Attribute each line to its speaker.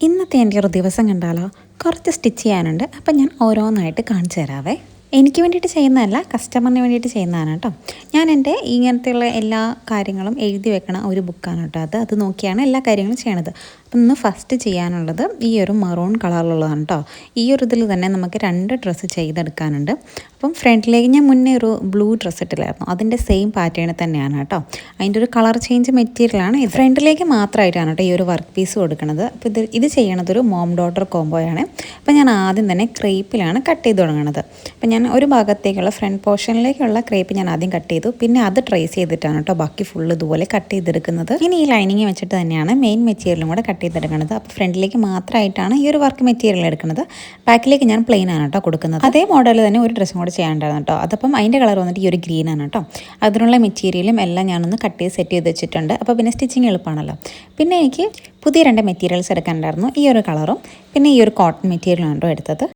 Speaker 1: ഇന്നത്തെ എൻ്റെ ഒരു ദിവസം കണ്ടാലോ, കുറച്ച് സ്റ്റിച്ച് ചെയ്യാനുണ്ട്. അപ്പം ഞാൻ ഓരോന്നായിട്ട് കാണിച്ചു തരാവേ. എനിക്ക് വേണ്ടിയിട്ട് ചെയ്യുന്നതല്ല, കസ്റ്റമറിന് വേണ്ടിയിട്ട് ചെയ്യുന്നതാണ് കേട്ടോ. ഞാൻ എൻ്റെ ഇങ്ങനത്തെയുള്ള എല്ലാ കാര്യങ്ങളും എഴുതി വെക്കണ ഒരു ബുക്കാണ് കേട്ടോ. അത് നോക്കിയാണ് എല്ലാ കാര്യങ്ങളും ചെയ്യണത്. അപ്പം ഇന്ന് ഫസ്റ്റ് ചെയ്യാനുള്ളത് ഈ ഒരു മറൂൺ കളറിലുള്ളതാണ് കേട്ടോ. ഈ ഒരു ഇതിൽ തന്നെ നമുക്ക് 2 ഡ്രസ്സ് ചെയ്തെടുക്കാനുണ്ട്. അപ്പം ഫ്രണ്ടിലേക്ക് ഞാൻ മുന്നേ ഒരു ബ്ലൂ ഡ്രസ്സ് ഇട്ടില്ലായിരുന്നു, അതിൻ്റെ സെയിം പാറ്റേണിൽ തന്നെയാണ് കേട്ടോ. അതിൻ്റെ ഒരു കളർ ചേഞ്ച് മെറ്റീരിയലാണ് ഇത്. ഫ്രണ്ടിലേക്ക് മാത്രമായിട്ടാണ് കേട്ടോ ഈ ഒരു വർക്ക് പീസ് കൊടുക്കുന്നത്. അപ്പോൾ ഇത് ചെയ്യണതൊരു മോം ഡോട്ടർ കോംബോയാണ്. അപ്പോൾ ഞാൻ ആദ്യം തന്നെ ക്രേപ്പിലാണ് കട്ട് ചെയ്ത് തുടങ്ങുന്നത്. അപ്പം ഞാൻ ഒരു ഭാഗത്തേക്കുള്ള ഫ്രണ്ട് പോർഷനിലേക്കുള്ള ക്രേപ്പ് ഞാൻ ആദ്യം കട്ട് ചെയ്തു, പിന്നെ അത് ട്രേസ് ചെയ്തിട്ടാണ് കേട്ടോ ബാക്കി ഫുള്ള് ഇതുപോലെ കട്ട് ചെയ്തെടുക്കുന്നത്. ഇനി ഈ ലൈനിങ് വെച്ചിട്ട് തന്നെയാണ് മെയിൻ മെറ്റീരിയലും കൂടെ കട്ട് ചെയ്തെടുക്കുന്നത്. അപ്പോൾ ഫ്രണ്ടിലേക്ക് മാത്രമായിട്ടാണ് ഈ ഒരു വർക്ക് മെറ്റീരിയൽ എടുക്കുന്നത്. ബാക്കിലേക്ക് ഞാൻ പ്ലെയിൻ ആണ് കേട്ടോ കൊടുക്കുന്നത്. അതേ മോഡൽ തന്നെ ഒരു ഡ്രസ്സും കൂടെ ചെയ്യാനുണ്ടായിരുന്നു കേട്ടോ. അതപ്പം അതിൻ്റെ കളർ വന്നിട്ട് ഈ ഒരു ഗ്രീൻ ആണ് കേട്ടോ. അതിനുള്ള മെറ്റീരിയലും എല്ലാം ഞാനൊന്ന് കട്ട് ചെയ്ത് സെറ്റ് ചെയ്ത് വെച്ചിട്ടുണ്ട്. അപ്പോൾ പിന്നെ സ്റ്റിച്ചിങ് എളുപ്പമാണല്ലോ. പിന്നെ എനിക്ക് പുതിയ 2 മെറ്റീരിയൽസ് എടുക്കാനുണ്ടായിരുന്നു. ഈ ഒരു കളറും പിന്നെ ഈ ഒരു കോട്ടൺ മെറ്റീരിയലാണ് കേട്ടോ എടുത്തത്.